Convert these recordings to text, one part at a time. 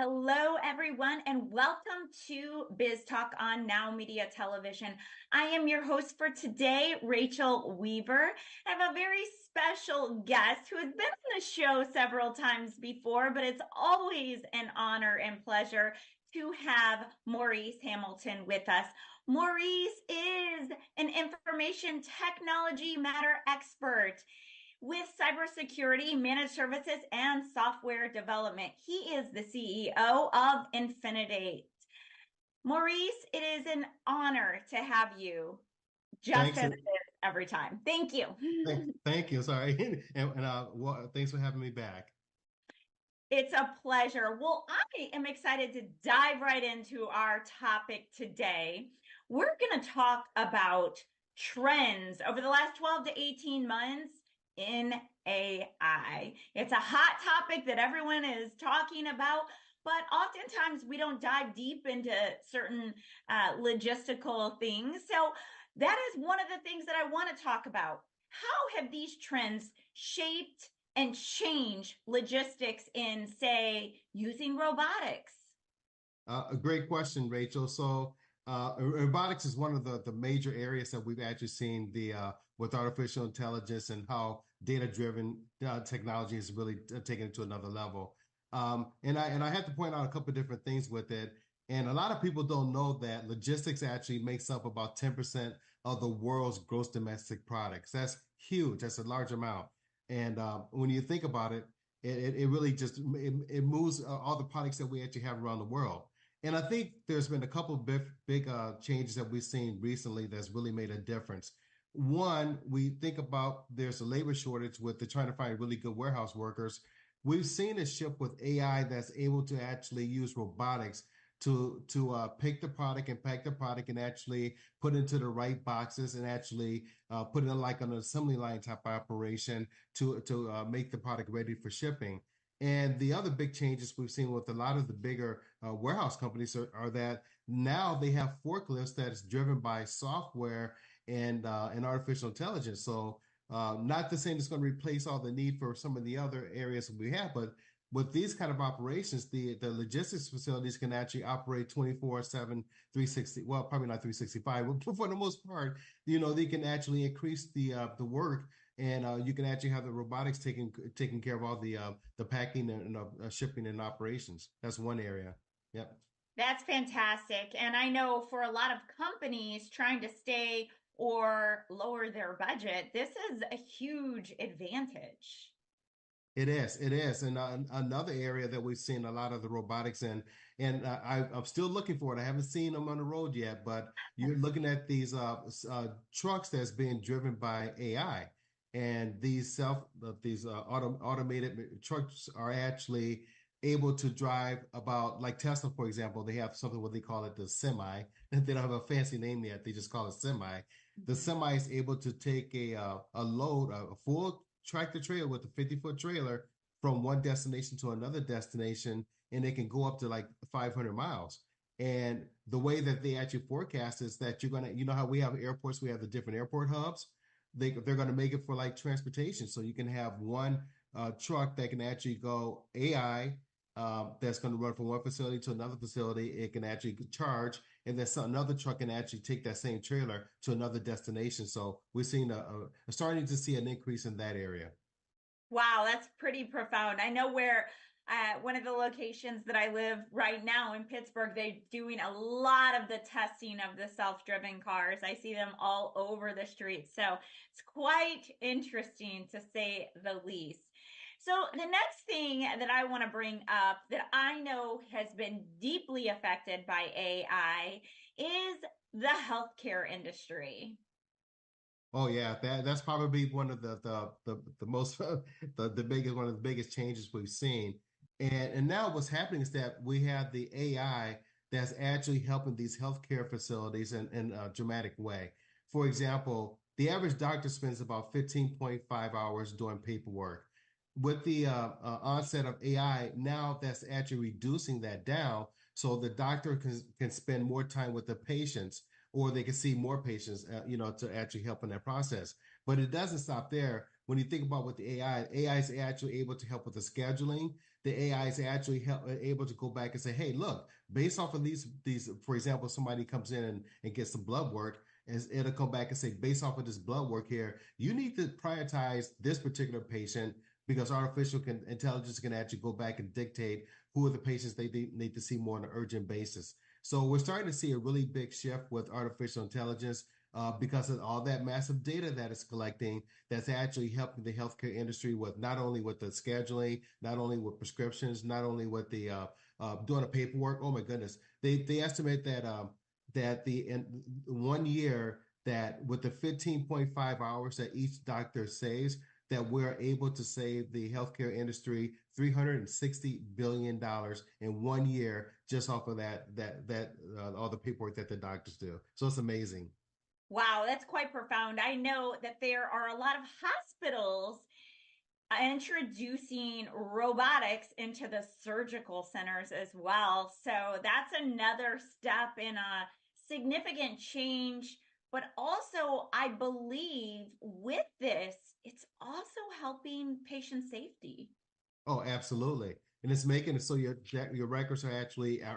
Hello, everyone, and welcome to Biz Talk on NowMedia Television. I am your host for today, Rachel Weaver. I have a very special guest who has been on the show several times before, but it's always an honor and pleasure to have Maurice Hamilton with us. Maurice is an information technology matter expert with cybersecurity, managed services, and software development. He is the CEO of Infinidate. Maurice, it is an honor to have you, just Thanks. as it is every time. Thank you. Thank you. Sorry. Well, thanks for having me back. It's a pleasure. Well, I am excited to dive right into our topic today. We're going to talk about trends over the last 12 to 18 months in AI. It's a hot topic that everyone is talking about, but oftentimes we don't dive deep into certain logistical things. So that is one of the things that I want to talk about. How have these trends shaped and changed logistics in, say, using robotics? A great question, Rachel. Robotics is one of the major areas that we've actually seen with artificial intelligence and how data-driven technology is really taken it to another level. And I have to point out a couple of different things with it. And a lot of people don't know that logistics actually makes up about 10% of the world's gross domestic products. That's huge. That's a large amount. And when you think about it, it really just it moves all the products that we actually have around the world. And I think there's been a couple of big changes that we've seen recently that's really made a difference. One, we think about there's a labor shortage with the trying to find really good warehouse workers. We've seen a shift with AI that's able to actually use robotics to pick the product and pack the product and actually put into the right boxes and actually put it in like an assembly line type of operation to make the product ready for shipping. And the other big changes we've seen with a lot of the bigger warehouse companies are that now they have forklifts that is driven by software and artificial intelligence. So not the same it's going to replace all the need for some of the other areas we have, but with these kind of operations, the logistics facilities can actually operate 24/7, 360. Well, probably not 365, but for the most part, they can actually increase the work, and you can actually have the robotics taking care of all the packing and shipping and operations. That's one area. Yep. That's fantastic. And I know for a lot of companies trying to stay or lower their budget, this is a huge advantage. It is, and another area that we've seen a lot of the robotics in, and I'm still looking for it. I haven't seen them on the road yet, but you're looking at these trucks that's being driven by AI, and these automated trucks are actually able to drive about like Tesla, for example. They have something what they call it the semi. They don't have a fancy name yet. They just call it semi. The semi is able to take a load, a full tractor trailer with a 50-foot trailer from one destination to another destination, and they can go up to like 500 miles. And the way that they actually forecast is that you know how we have airports, we have the different airport hubs. They're going to make it for like transportation. So you can have one truck that can actually go AI, that's going to run from one facility to another facility. It can actually charge, and then another truck can actually take that same trailer to another destination. So we're seeing starting to see an increase in that area. Wow, that's pretty profound. I know where one of the locations that I live right now in Pittsburgh, they're doing a lot of the testing of the self-driven cars. I see them all over the streets. So it's quite interesting to say the least. So the next thing that I want to bring up that I know has been deeply affected by AI is the healthcare industry. Oh yeah, that's probably one of the most the biggest one of the biggest changes we've seen. And now what's happening is that we have the AI that's actually helping these healthcare facilities in a dramatic way. For example, the average doctor spends about 15.5 hours doing paperwork. With the onset of AI, now that's actually reducing that down so the doctor can spend more time with the patients, or they can see more patients, to actually help in that process. But it doesn't stop there. when you think about what the AI is actually able to help with the scheduling. The AI is actually able to go back and say, hey, look, based off of these, for example, somebody comes in and gets some blood work, and it'll come back and say, based off of this blood work here, you need to prioritize this particular patient because intelligence can actually go back and dictate who are the patients they need to see more on an urgent basis. So we're starting to see a really big shift with artificial intelligence because of all that massive data that it's collecting that's actually helping the healthcare industry with not only with the scheduling, not only with prescriptions, not only with the doing the paperwork. Oh my goodness. They estimate that in 1 year that with the 15.5 hours that each doctor saves, that we're able to save the healthcare industry $360 billion in 1 year just off of that all the paperwork that the doctors do. So it's amazing. Wow, that's quite profound. I know that there are a lot of hospitals introducing robotics into the surgical centers as well. So that's another step in a significant change. But also, I believe with this, it's also helping patient safety. Oh, absolutely. And it's making it so your records are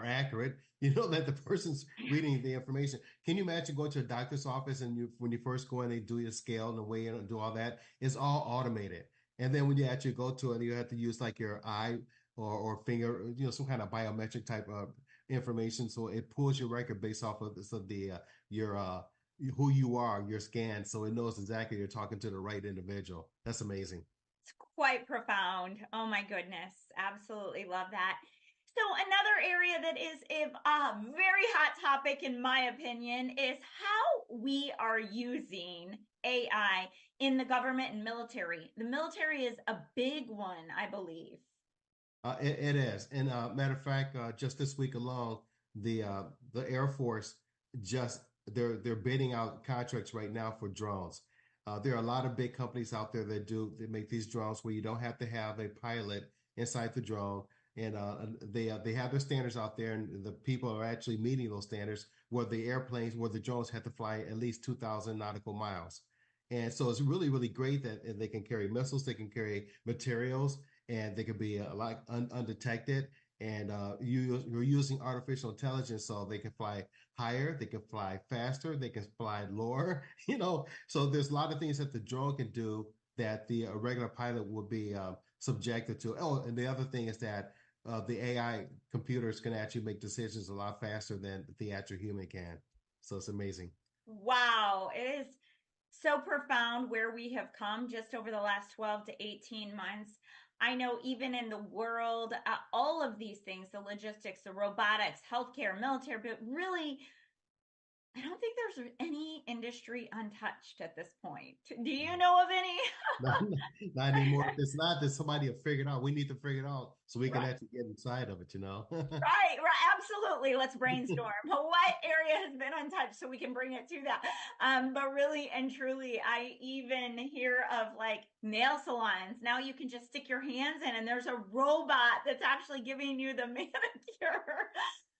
accurate. You know that the person's reading the information. Can you imagine going to a doctor's office and when you first go in, they do your scale and the weigh in and do all that? It's all automated. And then when you actually go to it, you have to use like your eye or finger, some kind of biometric type of information. So it pulls your record based off of your who you are, your scan. So it knows exactly you're talking to the right individual. That's amazing. It's quite profound. Oh my goodness. Absolutely love that. So another area that is a very hot topic, in my opinion, is how we are using AI in the government and military. The military is a big one, I believe. It is, and matter of fact, just this week alone, the Air Force just they're bidding out contracts right now for drones. There are a lot of big companies out there that make these drones where you don't have to have a pilot inside the drone, and they have their standards out there, and the people are actually meeting those standards where the drones have to fly at least 2,000 nautical miles. And so it's really, really great that they can carry missiles, they can carry materials, and they can be a lot undetected. And you're using artificial intelligence so they can fly higher, they can fly faster, they can fly lower, So there's a lot of things that the drone can do that the regular pilot would be subjected to. Oh, and the other thing is that the AI computers can actually make decisions a lot faster than the actual human can. So it's amazing. Wow, it is so profound where we have come just over the last 12 to 18 months. I know even in the world, all of these things, the logistics, the robotics, healthcare, military, but really, I don't think there's any industry untouched at this point. Do you know of any? Not anymore. It's not that somebody have figured out. We need to figure it out so we can Right. actually get inside of it. Right, right, absolutely. Let's brainstorm. What area has been untouched so we can bring it to that? But really and truly, I even hear of like nail salons. Now you can just stick your hands in, and there's a robot that's actually giving you the manicure.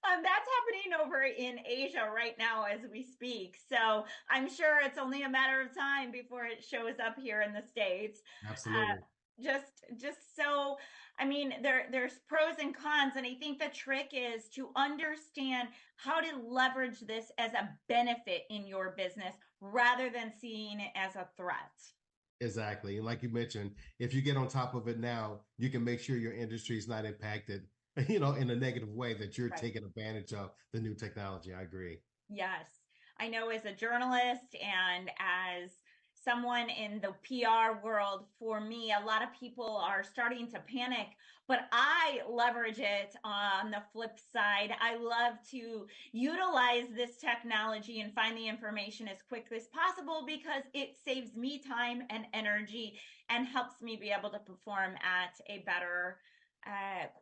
That's happening over in Asia right now as we speak. So I'm sure it's only a matter of time before it shows up here in the States. Absolutely. Just so, I mean, there's pros and cons, and I think the trick is to understand how to leverage this as a benefit in your business rather than seeing it as a threat. Exactly. And like you mentioned, if you get on top of it now, you can make sure your industry is not impacted, in a negative way that you're Right. taking advantage of the new technology. I agree. Yes. I know as a journalist and as someone in the PR world, for me, a lot of people are starting to panic, but I leverage it on the flip side. I love to utilize this technology and find the information as quickly as possible because it saves me time and energy and helps me be able to perform at a better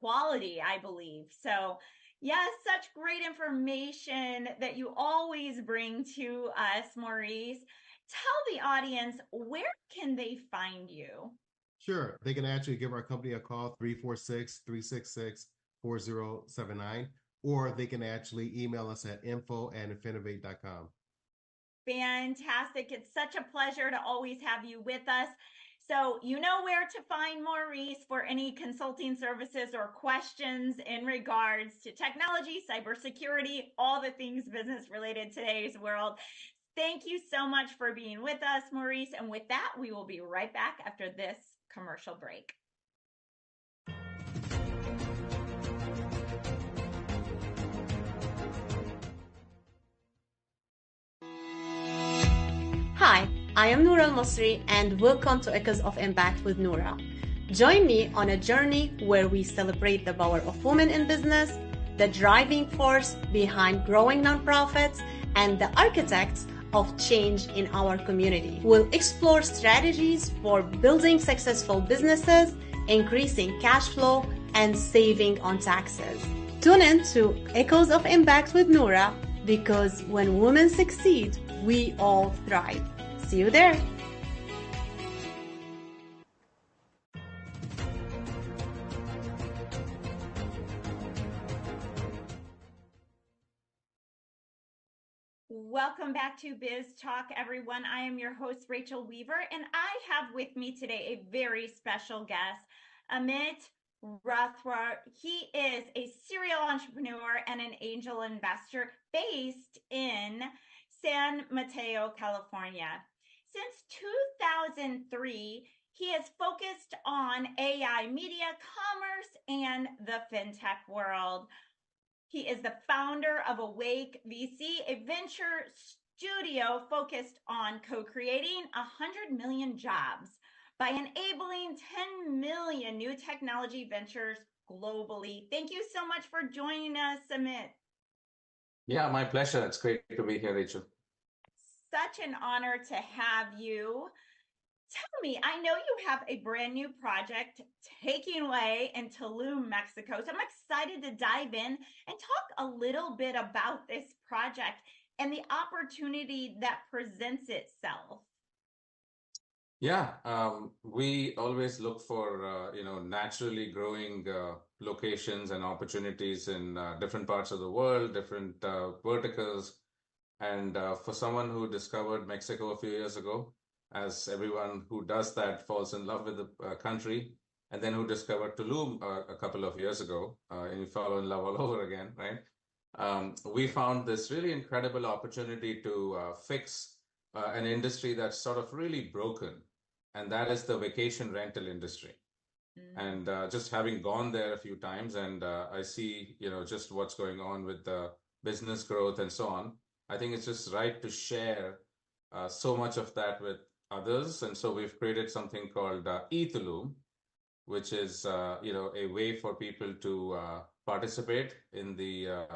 quality, I believe. So, yes, such great information that you always bring to us, Maurice. Tell the audience, where can they find you? Sure. They can actually give our company a call, 346-366-4079, or they can actually email us at info@infinovate.com. Fantastic. It's such a pleasure to always have you with us. So you know where to find Maurice for any consulting services or questions in regards to technology, cybersecurity, all the things business related today's world. Thank you so much for being with us, Maurice. And with that, we will be right back after this commercial break. Hi, I am Noura Al-Masri and welcome to Echoes of Impact with Noura. Join me on a journey where we celebrate the power of women in business, the driving force behind growing nonprofits, and the architects of change in our community. We'll explore strategies for building successful businesses, increasing cash flow, and saving on taxes. Tune in to Echoes of Impact with Noura, because when women succeed, we all thrive. See you there. Welcome back to Biz Talk, everyone. I am your host, Rachel Weaver, and I have with me today a very special guest, Amit Rathwar. He is a serial entrepreneur and an angel investor based in San Mateo, California. Since 2003, he has focused on AI, media, commerce, and the fintech world. He is the founder of Awake VC, a venture studio focused on co-creating 100 million jobs by enabling 10 million new technology ventures globally. Thank you so much for joining us, Amit. Yeah, my pleasure. It's great to be here, Rachel. Such an honor to have you. Tell me, I know you have a brand new project taking way in Tulum, Mexico. So I'm excited to dive in and talk a little bit about this project and the opportunity that presents itself. Yeah, we always look for naturally growing locations and opportunities in different parts of the world, different verticals. And for someone who discovered Mexico a few years ago, as everyone who does that falls in love with the country, and then who discovered Tulum a couple of years ago, and you fall in love all over again, right? We found this really incredible opportunity to fix an industry that's sort of really broken, and that is the vacation rental industry. And just having gone there a few times, and I see, just what's going on with the business growth and so on. I think it's just right to share so much of that with others. And so we've created something called eTulum, which is a way for people to participate in the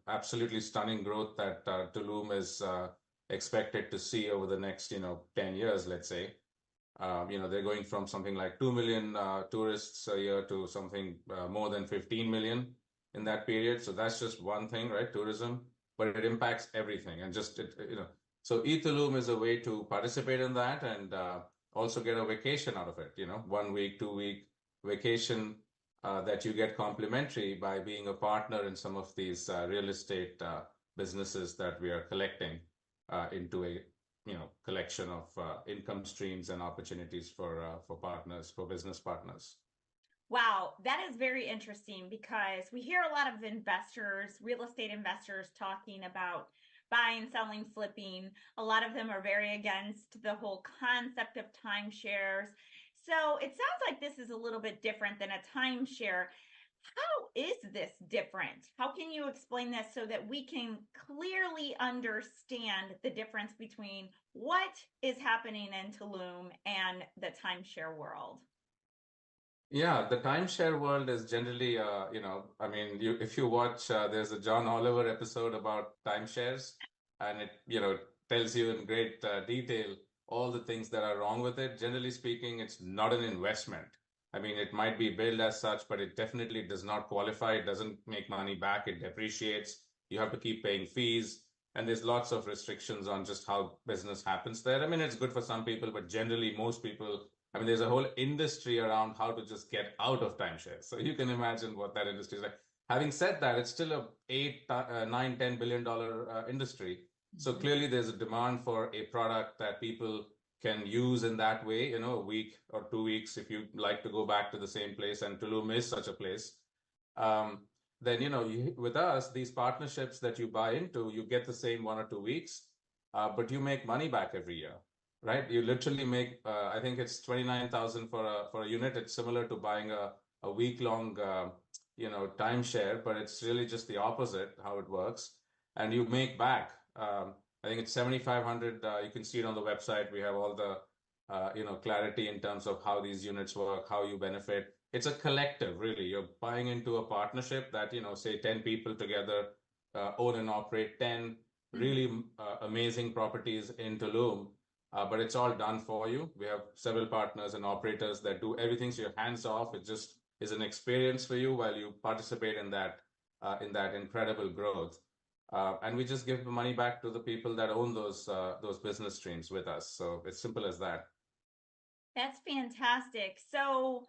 absolutely stunning growth that Tulum is expected to see over the next 10 years, let's say. They're going from something like 2 million tourists a year to something more than 15 million in that period. So that's just one thing, right? Tourism, but it impacts everything. And so eTulum is a way to participate in that and also get a vacation out of it, 1 week, 2 week vacation that you get complimentary by being a partner in some of these real estate businesses that we are collecting into a collection of income streams and opportunities for partners, for business partners. Wow, that is very interesting because we hear a lot of investors, real estate investors, talking about buying, selling, flipping. A lot of them are very against the whole concept of timeshares. So it sounds like this is a little bit different than a timeshare. How is this different? How can you explain this so that we can clearly understand the difference between what is happening in Tulum and the timeshare world? Yeah, the timeshare world is generally, if you watch, there's a John Oliver episode about timeshares, and it, tells you in great detail all the things that are wrong with it. Generally speaking, it's not an investment. I mean, it might be billed as such, but it definitely does not qualify. It doesn't make money back. It depreciates. You have to keep paying fees. And there's lots of restrictions on just how business happens there. I mean, it's good for some people, but generally most people, there's a whole industry around how to just get out of timeshares. So you can imagine what that industry is like. Having said that, it's still a $8, $9, $10 billion industry. So clearly there's a demand for a product that people can use in that way, a week or 2 weeks if you like to go back to the same place, and Tulum is such a place. Then, with us, these partnerships that you buy into, you get the same 1 or 2 weeks, but you make money back every year, right? You literally make, I think it's 29,000 for a unit. It's similar to buying a week-long, timeshare, but it's really just the opposite how it works. And you make back, I think it's 7,500. You can see it on the website. We have all the, clarity in terms of how these units work, how you benefit. It's a collective, really. You're buying into a partnership that, say 10 people together own and operate 10 really amazing properties in Tulum. But it's all done for you. We have several partners and operators that do everything, so you're hands off. It just is an experience for you while you participate in that incredible growth. And we just give the money back to the people that own those business streams with us. So it's simple as that. That's fantastic. So,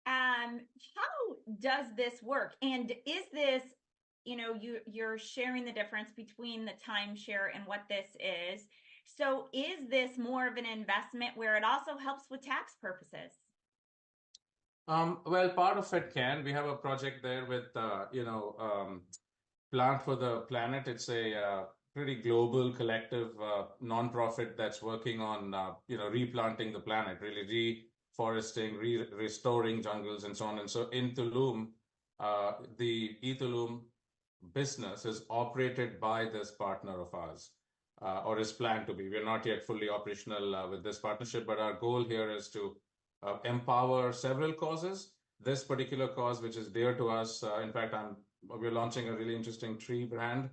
how does this work? And is this, you're sharing the difference between the timeshare and what this is. So is this more of an investment where it also helps with tax purposes? Well, part of it can. We have a project there with, Plant for the Planet. It's a pretty global collective nonprofit that's working on, replanting the planet, really reforesting, restoring jungles and so on. And so in Tulum, the eTulum business is operated by this partner of ours, or is planned to be. We're not yet fully operational with this partnership, but our goal here is to empower several causes. This particular cause, which is dear to us, in fact, we're launching a really interesting tree brand.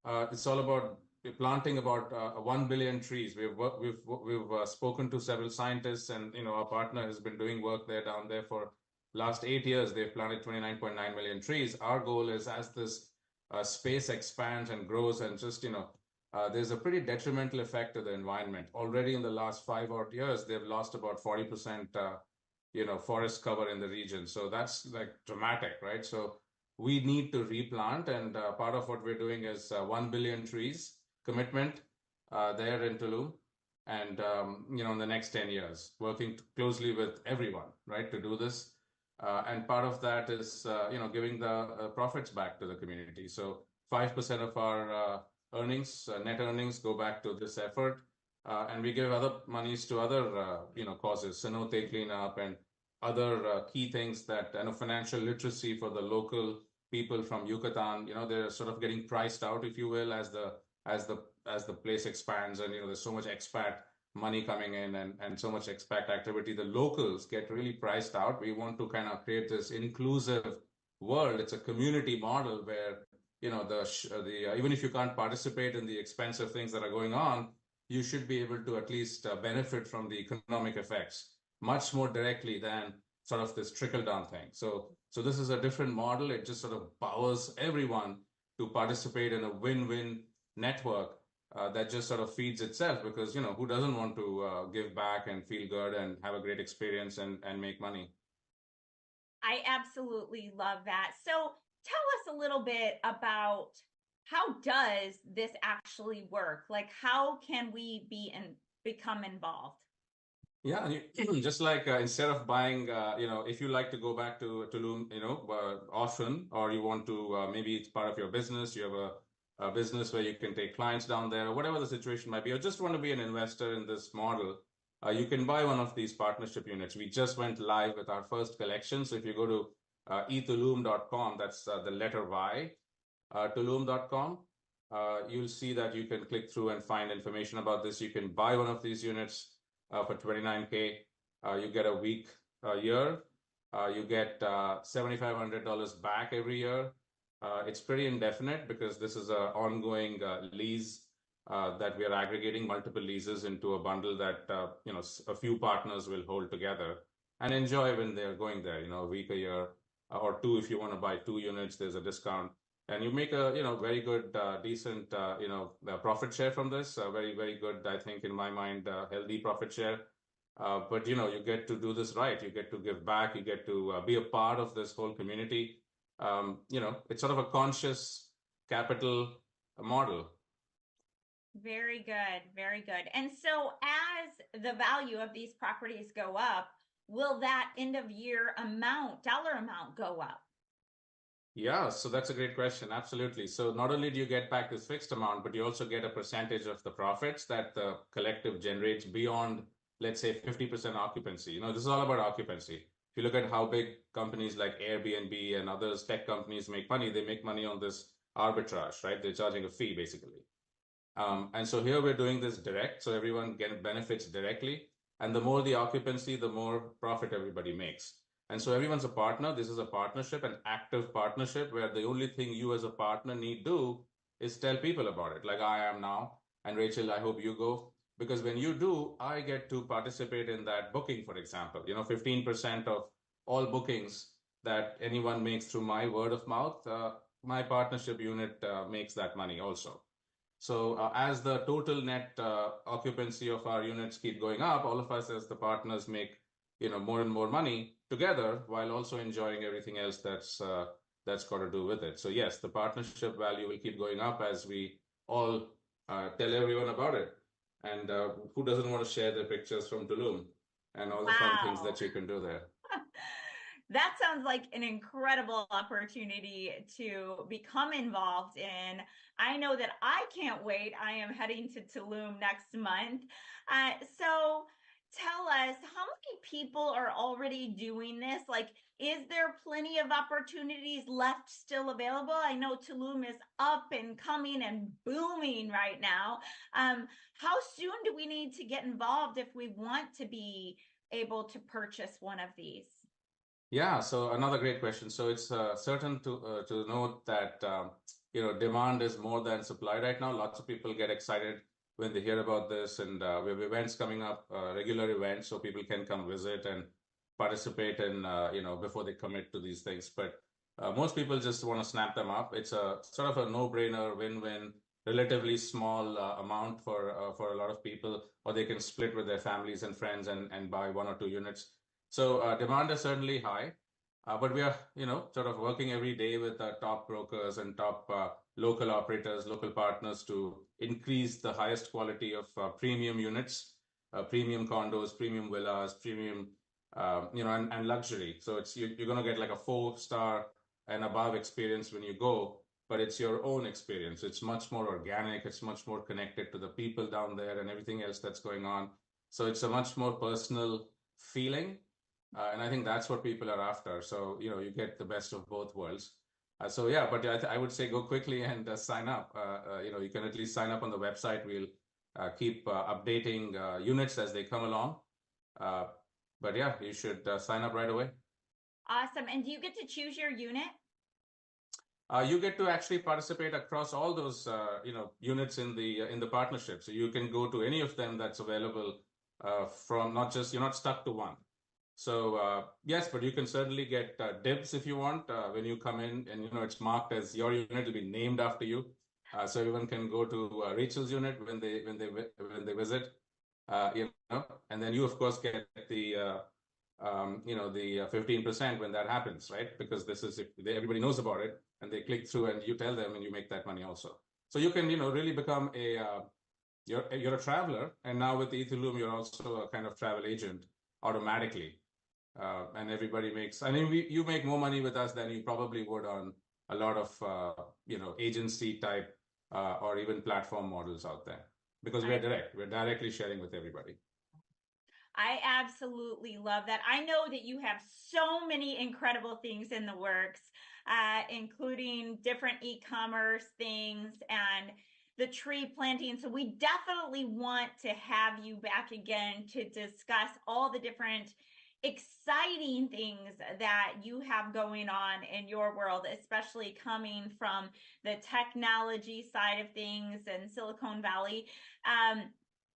It's all about planting about 1 billion trees. We've spoken to several scientists, and our partner has been doing work down there for last 8 years. They've planted 29.9 million trees. Our goal is, as this space expands and grows, and just there's a pretty detrimental effect to the environment. Already in the last 5 odd years, they've lost about 40% forest cover in the region. So that's like dramatic, right? So we need to replant, and part of what we're doing is 1 billion trees commitment there in Tulum, and in the next 10 years, working closely with everyone, right, to do this. And part of that is giving the profits back to the community. So 5% of our earnings, net earnings, go back to this effort, and we give other monies to other causes, cenote cleanup and other key things that financial literacy for the local people from Yucatan. They're sort of getting priced out, if you will, as the place expands, and there's so much expat money coming in and so much expat activity. The locals get really priced out. We want to kind of create this inclusive world. It's a community model where even if you can't participate in the expensive things that are going on, you should be able to at least benefit from the economic effects much more directly than sort of this trickle-down thing. So this is a different model. It just sort of powers everyone to participate in a win-win network that just sort of feeds itself, because, who doesn't want to give back and feel good and have a great experience and make money? I absolutely love that. So tell us a little bit about, how does this actually work? Like, how can we become involved? Yeah, just like instead of buying, if you like to go back to Tulum, often, or you want to, maybe it's part of your business, you have a business where you can take clients down there, or whatever the situation might be, or just want to be an investor in this model, you can buy one of these partnership units. We just went live with our first collection. So if you go to etulum.com, that's the letter Y, tulum.com, you'll see that you can click through and find information about this. You can buy one of these units for $29K. You get a week, a year. You get $7,500 back every year. It's pretty indefinite, because this is an ongoing lease that we are aggregating multiple leases into a bundle that a few partners will hold together and enjoy when they're going there. A week, a year, or two. If you want to buy 2 units, there's a discount, and you make a very good, decent profit share from this. Very, very good, I think, in my mind, healthy profit share. But you get to do this right. You get to give back. You get to be a part of this whole community. It's sort of a conscious capital model. Very good. Very good. And so as the value of these properties go up, will that end of year amount, dollar amount go up? Yeah, so that's a great question. Absolutely. So not only do you get back this fixed amount, but you also get a percentage of the profits that the collective generates beyond, let's say, 50% occupancy. This is all about occupancy. If you look at how big companies like Airbnb and others, tech companies make money, they make money on this arbitrage, right? They're charging a fee basically. And so here we're doing this direct, so everyone benefits directly. And the more the occupancy, the more profit everybody makes. And so everyone's a partner. This is a partnership, an active partnership, where the only thing you as a partner need do is tell people about it, like I am now. And Rachel, I hope you go. Because when you do, I get to participate in that booking, for example. 15% of all bookings that anyone makes through my word of mouth, my partnership unit makes that money also. So as the total net occupancy of our units keep going up, all of us as the partners make more and more money together, while also enjoying everything else that's got to do with it. So yes, the partnership value will keep going up as we all tell everyone about it. And who doesn't want to share their pictures from Tulum and all the fun things that you can do there? That sounds like an incredible opportunity to become involved in. I know that I can't wait. I am heading to Tulum next month. So tell us, how many people are already doing this? Like, is there plenty of opportunities left still available? I know Tulum is up and coming and booming right now. How soon do we need to get involved if we want to be able to purchase one of these? Yeah, so another great question. So it's certain to note that demand is more than supply right now. Lots of people get excited when they hear about this, and we have events coming up, regular events, so people can come visit and participate in before they commit to these things. But most people just want to snap them up. It's a sort of a no-brainer, win-win, relatively small amount for a lot of people, or they can split with their families and friends and buy 1 or 2 units. So demand is certainly high, but we are, sort of working every day with our top brokers and top local operators, local partners to increase the highest quality of premium units, premium condos, premium villas, premium, and luxury. So you're going to get like a 4-star and above experience when you go, but it's your own experience. It's much more organic. It's much more connected to the people down there and everything else that's going on. So it's a much more personal feeling. And I think that's what people are after. So, you get the best of both worlds. So yeah, but I would say go quickly and sign up. You can at least sign up on the website. We'll keep updating units as they come along. But yeah, you should sign up right away. Awesome. And do you get to choose your unit? You get to actually participate across all those, units in the partnership. So you can go to any of them that's available from you're not stuck to one. So yes, but you can certainly get dibs if you want when you come in, and it's marked as your unit will be named after you, so everyone can go to Rachel's unit when they visit, and then you of course get the the 15% when that happens, right? Because this is everybody knows about it and they click through and you tell them and you make that money also. So you can really become you're a traveler, and now with Tulum you're also a kind of travel agent automatically. And everybody makes, you make more money with us than you probably would on a lot of, agency type or even platform models out there, because we're directly sharing with everybody. I absolutely love that. I know that you have so many incredible things in the works, including different e-commerce things and the tree planting. So we definitely want to have you back again to discuss all the different exciting things that you have going on in your world, especially coming from the technology side of things and Silicon Valley.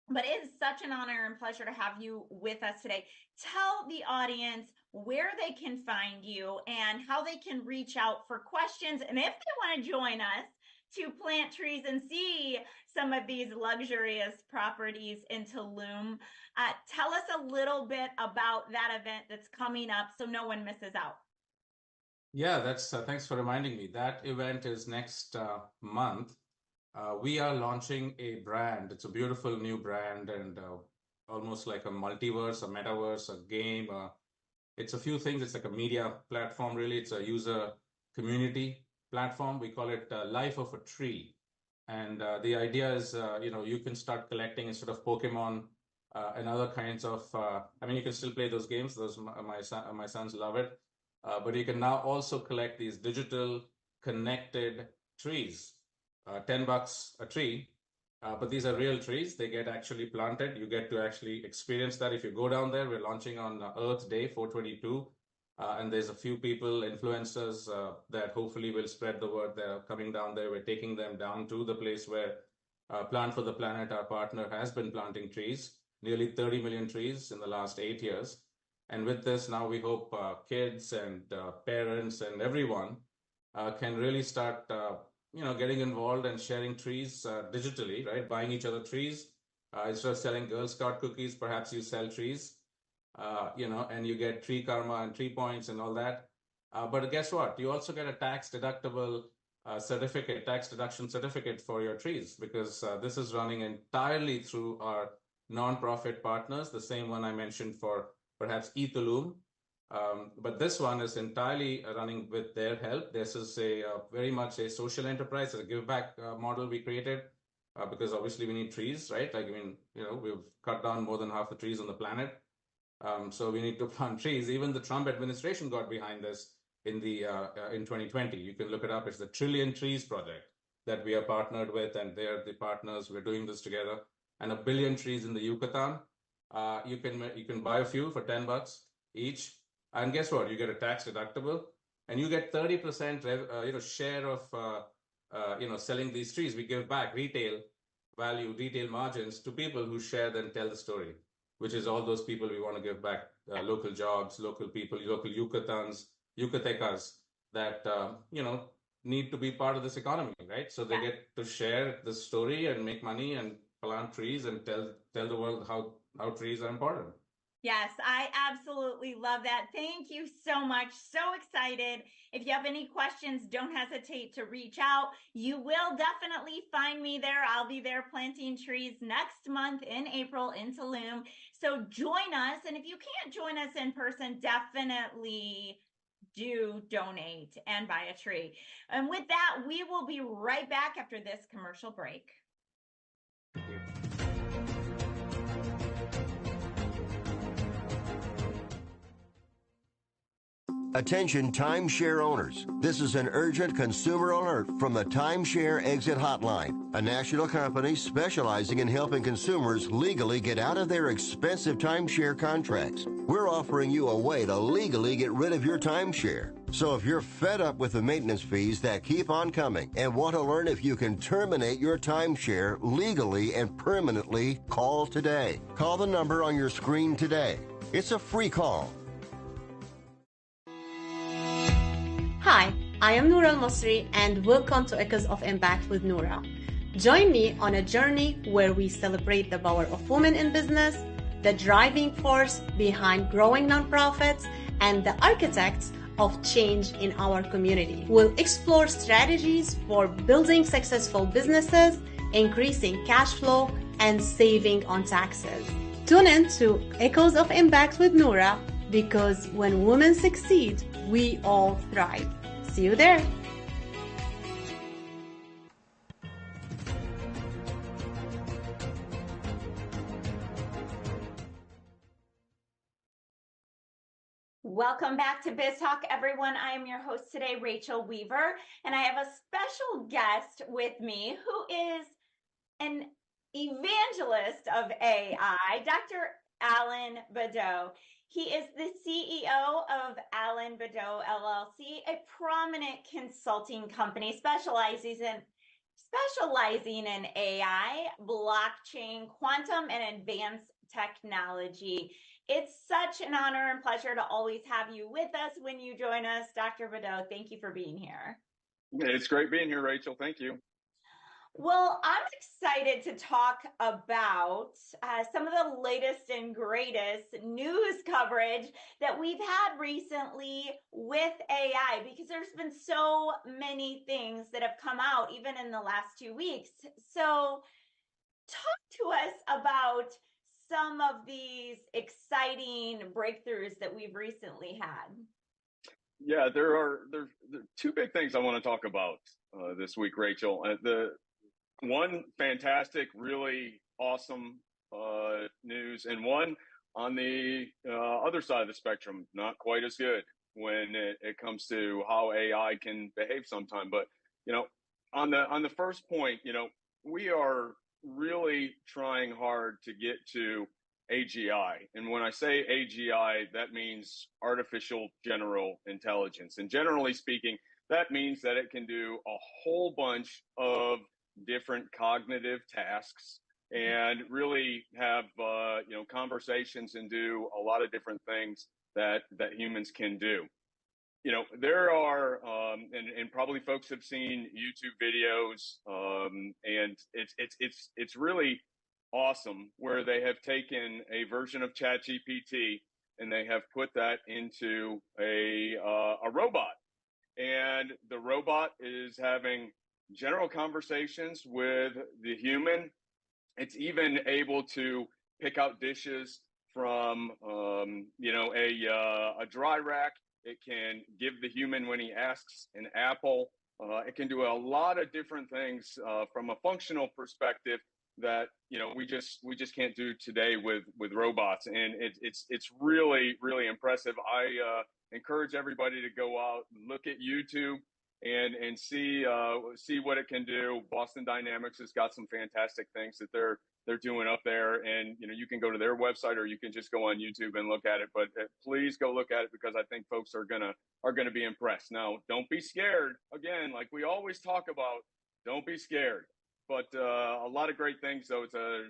But it is such an honor and pleasure to have you with us today. Tell the audience where they can find you and how they can reach out for questions, and if they want to join us to plant trees and see some of these luxurious properties in Tulum. Tell us a little bit about that event that's coming up so no one misses out. Yeah, that's thanks for reminding me. That event is next month. we are launching a brand. It's a beautiful new brand and almost like a multiverse, a metaverse, a game. It's a few things. It's like a media platform, really. It's a user community platform. We call it Life of a Tree. And the idea is, you can start collecting instead of Pokemon and other kinds of. I mean, you can still play those games. My sons love it. But you can now also collect these digital connected trees. $10 a tree, but these are real trees. They get actually planted. You get to actually experience that if you go down there. We're launching on Earth Day 422, and there's a few people, influencers, that hopefully will spread the word. They're coming down there. We're taking them down to the place where Plant for the Planet, our partner, has been planting trees, nearly 30 million trees in the last 8 years. And with this, now we hope kids and parents and everyone can really start getting involved and sharing trees digitally, right? Buying each other trees. Instead of selling Girl Scout cookies, perhaps you sell trees, and you get tree karma and tree points and all that. But guess what? You also get a tax deductible tax deduction certificate for your trees, because this is running entirely through our nonprofit partners, the same one I mentioned for perhaps Ethalum. But this one is entirely running with their help. This is very much a social enterprise, a give back model we created, because obviously we need trees, right? Like, I mean, we've cut down more than half the trees on the planet. So we need to plant trees. Even the Trump administration got behind this in 2020. You can look it up. It's the Trillion Trees Project that we are partnered with, and they're the partners. We're doing this together. And 1 billion trees in the Yucatan. You can buy a few for $10 each. And guess what? You get a tax deductible, and you get 30% share of selling these trees. We give back retail value, retail margins to people who share then tell the story, which is all those people we want to give back, local jobs, local people, local Yucatecas that need to be part of this economy, right? So they get to share the story and make money and plant trees and tell the world how trees are important. Yes, I absolutely love that. Thank you so much. So excited. If you have any questions, don't hesitate to reach out. You will definitely find me there. I'll be there planting trees next month in April in Tulum. So join us. And if you can't join us in person, definitely do donate and buy a tree. And with that, we will be right back after this commercial break. Attention timeshare owners. This is an urgent consumer alert from the Timeshare Exit Hotline, a national company specializing in helping consumers legally get out of their expensive timeshare contracts. We're offering you a way to legally get rid of your timeshare. So if you're fed up with the maintenance fees that keep on coming and want to learn if you can terminate your timeshare legally and permanently, call today. Call the number on your screen today. It's a free call. Hi, I am Noura Al-Masri and welcome to Echoes of Impact with Noura. Join me on a journey where we celebrate the power of women in business, the driving force behind growing nonprofits, and the architects of change in our community. We'll explore strategies for building successful businesses, increasing cash flow, and saving on taxes. Tune in to Echoes of Impact with Noura, because when women succeed, we all thrive. See you there. Welcome back to Biz Talk, everyone. I am your host today, Rachel Weaver, and I have a special guest with me who is an evangelist of AI, Dr. Alan Badeau. He is the CEO of Alan Badeau LLC, a prominent consulting company specializing in AI, blockchain, quantum, and advanced technology. It's such an honor and pleasure to always have you with us when you join us. Dr. Badeau, thank you for being here. It's great being here, Rachel. Thank you. Well, I'm excited to talk about some of the latest and greatest news coverage that we've had recently with AI, because there's been so many things that have come out even in the last 2 weeks. So, talk to us about some of these exciting breakthroughs that we've recently had. Yeah, there are two big things I want to talk about this week, Rachel. The one fantastic, really awesome news, and one on the other side of the spectrum, not quite as good when it comes to how AI can behave sometime. But you know, on the first point, we are really trying hard to get to AGI. And when I say AGI, that means artificial general intelligence. And generally speaking, that means that it can do a whole bunch of different cognitive tasks and really have conversations and do a lot of different things that humans can do. There are and probably folks have seen YouTube videos, and it's really awesome where they have taken a version of ChatGPT and they have put that into a robot, and the robot is having general conversations with the human. It's even able to pick out dishes from a dry rack. It can give the human, when he asks, an apple. It can do a lot of different things from a functional perspective that we just can't do today with robots, and it's really impressive. I encourage everybody to go out, look at YouTube, and see what it can do. Boston Dynamics has got some fantastic things that they're doing up there, and you can go to their website or you can just go on YouTube and look at it. But please go look at it, because I think folks are gonna be impressed. Now, don't be scared. Again, like we always talk about, don't be scared. But a lot of great things, though. It's a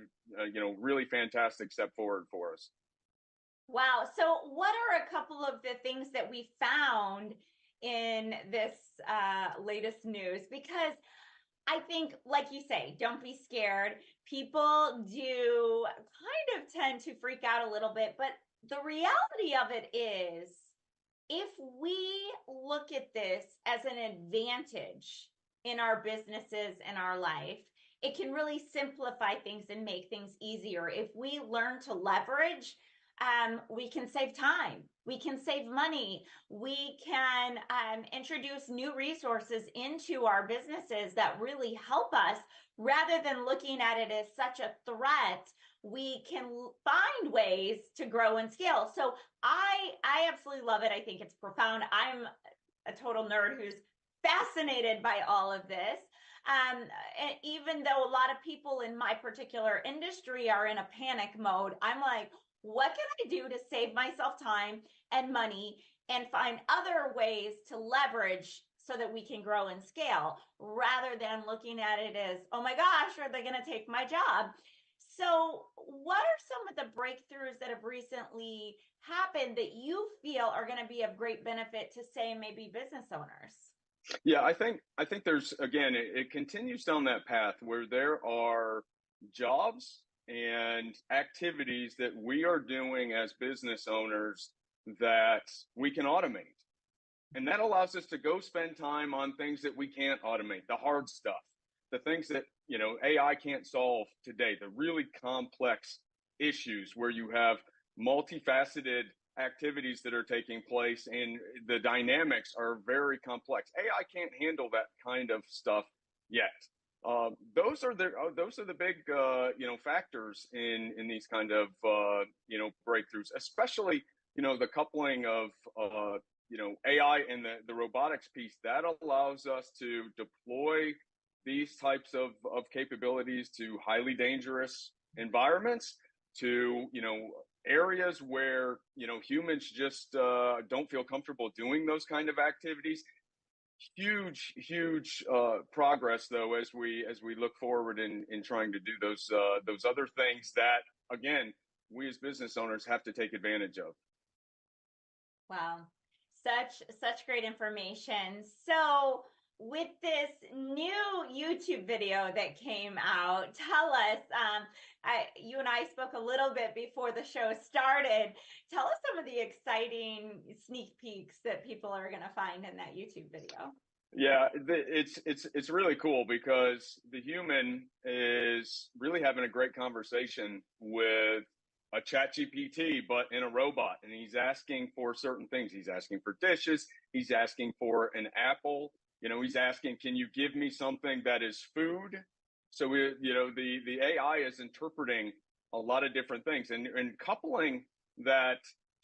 really fantastic step forward for us. Wow. So, what are a couple of the things that we found in this latest news? Because I think, like you say, don't be scared. People do kind of tend to freak out a little bit, but the reality of it is, if we look at this as an advantage in our businesses and our life, it can really simplify things and make things easier. If we learn to leverage, we can save time, we can save money, we can introduce new resources into our businesses that really help us. Rather than looking at it as such a threat, we can find ways to grow and scale. So I absolutely love it. I think it's profound. I'm a total nerd who's fascinated by all of this. And even though a lot of people in my particular industry are in a panic mode, I'm like, what can I do to save myself time and money and find other ways to leverage so that we can grow and scale, rather than looking at it as, oh my gosh, are they going to take my job? So what are some of the breakthroughs that have recently happened that you feel are going to be of great benefit to, say, maybe business owners? Yeah, I think there's, again, it continues down that path where there are jobs and activities that we are doing as business owners that we can automate. And that allows us to go spend time on things that we can't automate, the hard stuff, the things that, AI can't solve today, the really complex issues where you have multifaceted activities that are taking place and the dynamics are very complex. AI can't handle that kind of stuff yet. Those are the big factors in these kind of breakthroughs, especially the coupling of AI and the robotics piece that allows us to deploy these types of capabilities to highly dangerous environments, to areas where humans just don't feel comfortable doing those kind of activities. Huge progress, though, as we look forward in trying to do those other things that, again, we as business owners have to take advantage of. Wow, such great information. So with this new YouTube video that came out, tell us, you and I spoke a little bit before the show started. Tell us some of the exciting sneak peeks that people are going to find in that YouTube video. Yeah, it's really cool because the human is really having a great conversation with a chat GPT, but in a robot. And he's asking for certain things. He's asking for dishes. He's asking for an apple. He's asking, can you give me something that is food? So the AI is interpreting a lot of different things and coupling that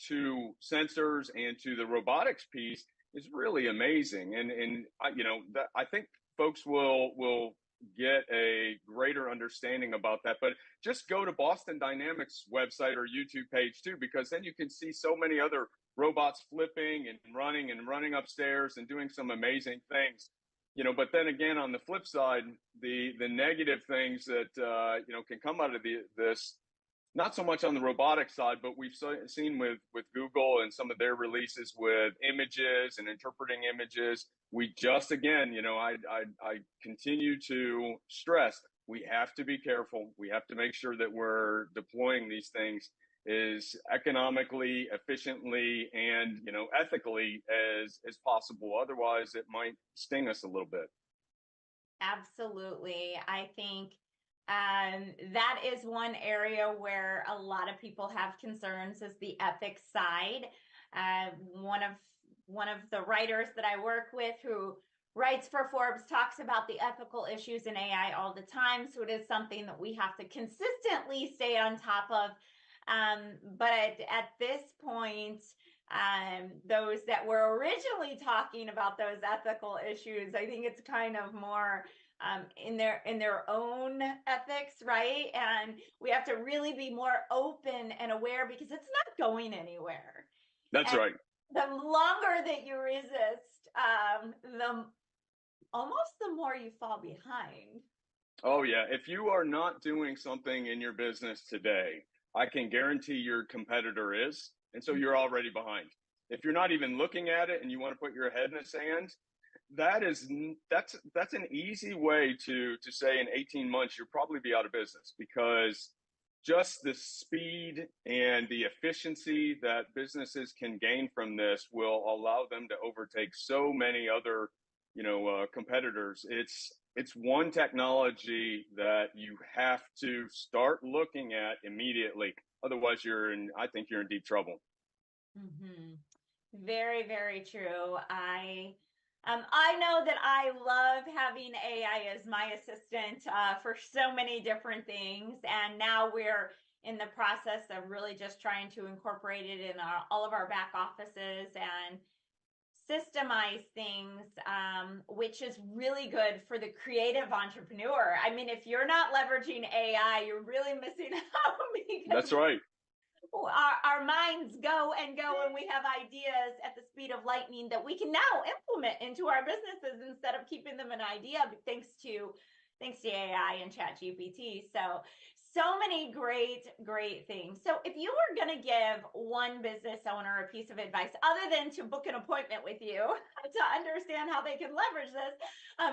to sensors and to the robotics piece is really amazing. And I think folks will get a greater understanding about that. But just go to Boston Dynamics website or YouTube page too, because then you can see so many other robots flipping and running upstairs and doing some amazing things. But then again, on the flip side, the negative things that can come out of this, not so much on the robotic side, but we've seen with Google and some of their releases with images and interpreting images. We just, again, I continue to stress, we have to be careful. We have to make sure that we're deploying these things as economically, efficiently, and, ethically as possible. Otherwise, it might sting us a little bit. Absolutely. I think that is one area where a lot of people have concerns, is the ethics side. One of the writers that I work with who writes for Forbes talks about the ethical issues in AI all the time. So it is something that we have to consistently stay on top of. But at this point, those that were originally talking about those ethical issues, I think it's kind of more in their own ethics, right? And we have to really be more open and aware because it's not going anywhere. That's right. The longer that you resist, the more you fall behind. Oh yeah. If you are not doing something in your business today, I can guarantee your competitor is. And so you're already behind. If you're not even looking at it and you want to put your head in the sand, that's an easy way to say in 18 months, you'll probably be out of business, because just the speed and the efficiency that businesses can gain from this will allow them to overtake so many other, competitors. It's one technology that you have to start looking at immediately. Otherwise, I think you're in deep trouble. Mm-hmm. Very, very true. I know that I love having AI as my assistant for so many different things. And now we're in the process of really just trying to incorporate it in all of our back offices and systemize things, which is really good for the creative entrepreneur. I mean, if you're not leveraging AI, you're really missing out. That's right. Our minds go and we have ideas at the speed of lightning that we can now implement into our businesses instead of keeping them an idea, thanks to AI and ChatGPT. So many great things. So if you were going to give one business owner a piece of advice, other than to book an appointment with you to understand how they can leverage this,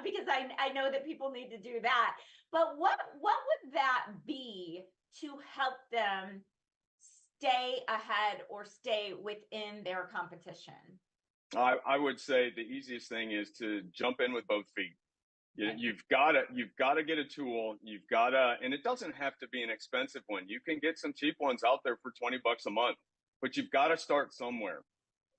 because I know that people need to do that, but what would that be to help them stay ahead or stay within their competition? I would say the easiest thing is to jump in with both feet. You've got to get a tool. And it doesn't have to be an expensive one. You can get some cheap ones out there for $20 a month, but you've got to start somewhere.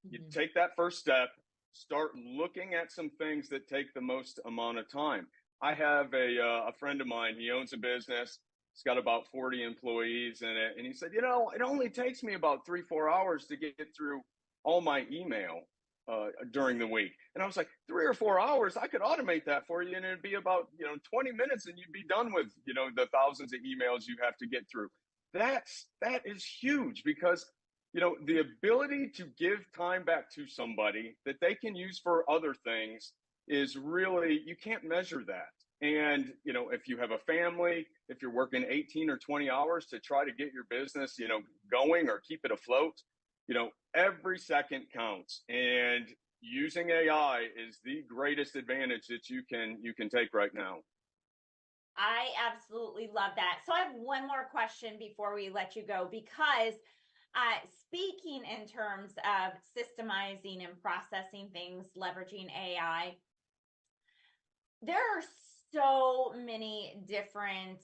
Mm-hmm. You take that first step, start looking at some things that take the most amount of time. I have a friend of mine. He owns a business. He's got about 40 employees in it. And he said, it only takes me about 3-4 hours to get through all my email during the week. And I was like, 3 or 4 hours, I could automate that for you. And it'd be about, 20 minutes and you'd be done with, the thousands of emails you have to get through. That is huge, because, the ability to give time back to somebody that they can use for other things is really, you can't measure that. And, if you have a family, if you're working 18 or 20 hours to try to get your business, going or keep it afloat, every second counts. And using AI is the greatest advantage that you can take right now. I absolutely love that. So I have one more question before we let you go, because speaking in terms of systemizing and processing things, leveraging AI, there are so many different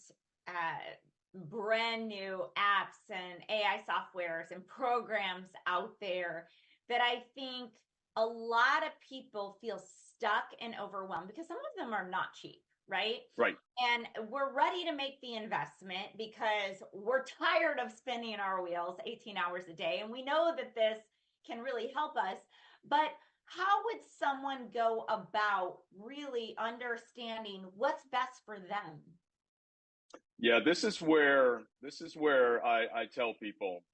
brand new apps and AI softwares and programs out there that I think a lot of people feel stuck and overwhelmed because some of them are not cheap, right? Right. And we're ready to make the investment because we're tired of spinning our wheels 18 hours a day. And we know that this can really help us. But how would someone go about really understanding what's best for them? Yeah, this is where I tell people,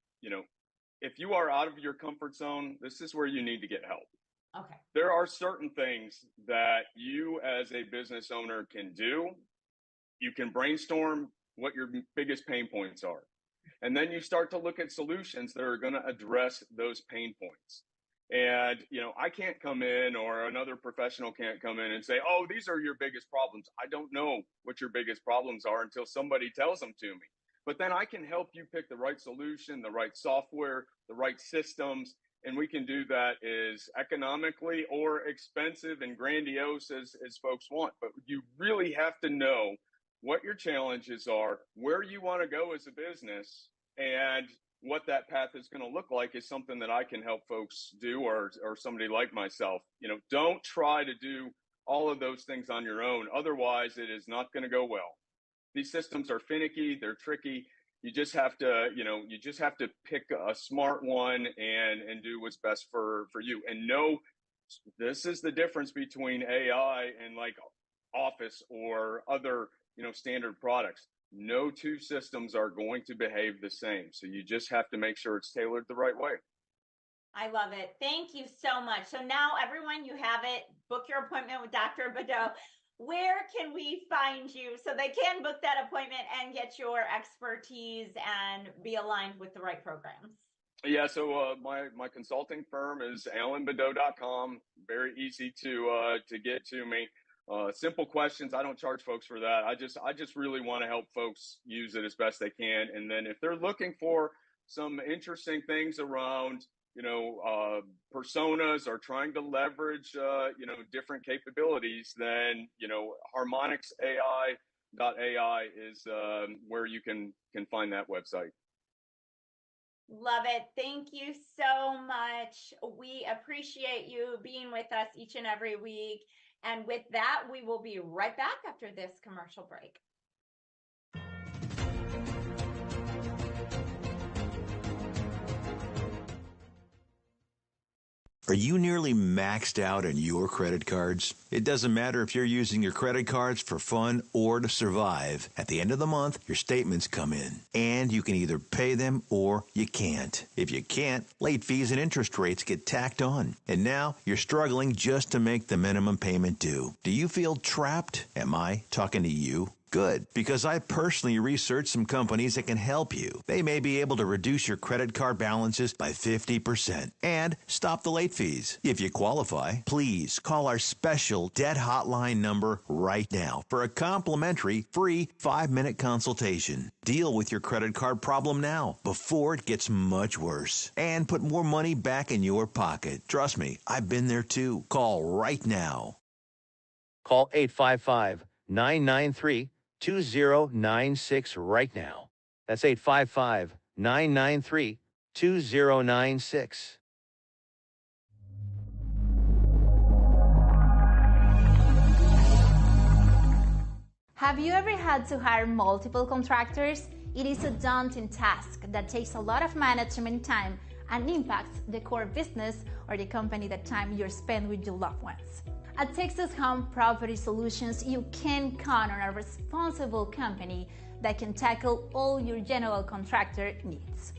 if you are out of your comfort zone, this is where you need to get help. Okay. There are certain things that you as a business owner can do. You can brainstorm what your biggest pain points are. And then you start to look at solutions that are going to address those pain points. And, I can't come in, or another professional can't come in and say, oh, these are your biggest problems. I don't know what your biggest problems are until somebody tells them to me. But then I can help you pick the right solution, the right software, the right systems. And we can do that as economically or expensive and grandiose as folks want. But you really have to know what your challenges are, where you want to go as a business, and what that path is going to look like is something that I can help folks do, or somebody like myself. Don't try to do all of those things on your own. Otherwise, it is not going to go well. These systems are finicky, they're tricky. You just have to, pick a smart one and do what's best for you. And know this is the difference between AI and like Office or other, standard products. No two systems are going to behave the same. So you just have to make sure it's tailored the right way. I love it. Thank you so much. So now everyone, you have it. Book your appointment with Dr. Badeau. Where can we find you so they can book that appointment and get your expertise and be aligned with the right programs? Yeah, so my consulting firm is alanbadeau.com. Very easy to get to me. Simple questions. I don't charge folks for that. I just really want to help folks use it as best they can. And then if they're looking for some interesting things around, personas, or trying to leverage, different capabilities, then, harmonixai.ai is where you can find that website. Love it. Thank you so much. We appreciate you being with us each and every week. And with that, we will be right back after this commercial break. Are you nearly maxed out on your credit cards? It doesn't matter if you're using your credit cards for fun or to survive. At the end of the month, your statements come in, and you can either pay them or you can't. If you can't, late fees and interest rates get tacked on. And now you're struggling just to make the minimum payment due. Do you feel trapped? Am I talking to you? Good, because I personally researched some companies that can help you. They may be able to reduce your credit card balances by 50% and stop the late fees. If you qualify, please call our special debt hotline number right now for a complimentary free 5-minute consultation. Deal with your credit card problem now before it gets much worse and put more money back in your pocket. Trust me, I've been there too. Call right now. Call 855-993-2096 right now. That's 855-993-2096. Have you ever had to hire multiple contractors? It is a daunting task that takes a lot of management time and impacts the core business or the company, the time you spend with your loved ones. At Texas Home Property Solutions, you can count on a responsible company that can tackle all your general contractor needs.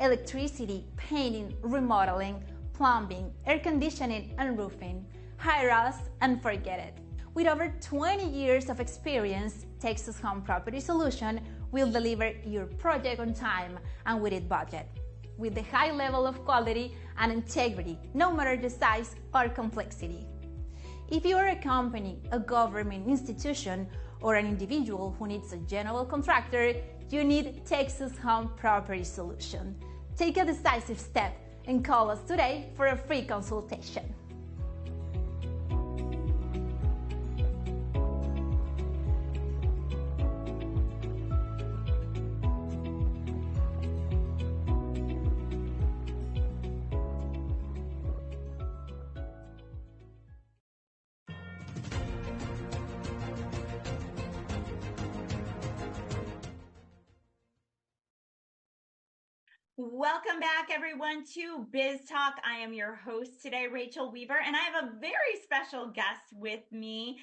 Electricity, painting, remodeling, plumbing, air conditioning, and roofing. Hire us and forget it. With over 20 years of experience, Texas Home Property Solution will deliver your project on time and within budget. with the high level of quality and integrity, no matter the size or complexity. If you are a company, a government institution, or an individual who needs a general contractor, you need Texas Home Property Solution. Take a decisive step and call us today for a free consultation. Welcome back, everyone, to Biz Talk. I am your host today, Rachel Weaver, and I have a very special guest with me,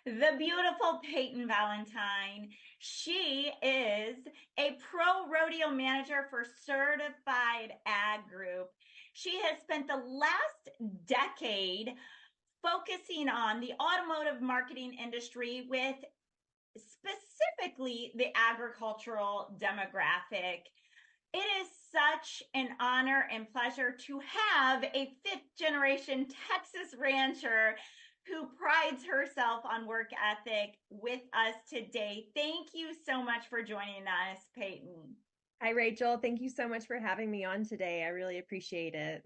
the beautiful Peyton Valentine. She is a pro rodeo manager for Certified Ag Group. She has spent the last decade focusing on the automotive marketing industry with specifically the agricultural demographic. It is such an honor and pleasure to have a fifth generation Texas rancher who prides herself on work ethic with us today. Thank you so much for joining us, Peyton. Hi, Rachel. Thank you so much for having me on today. I really appreciate it.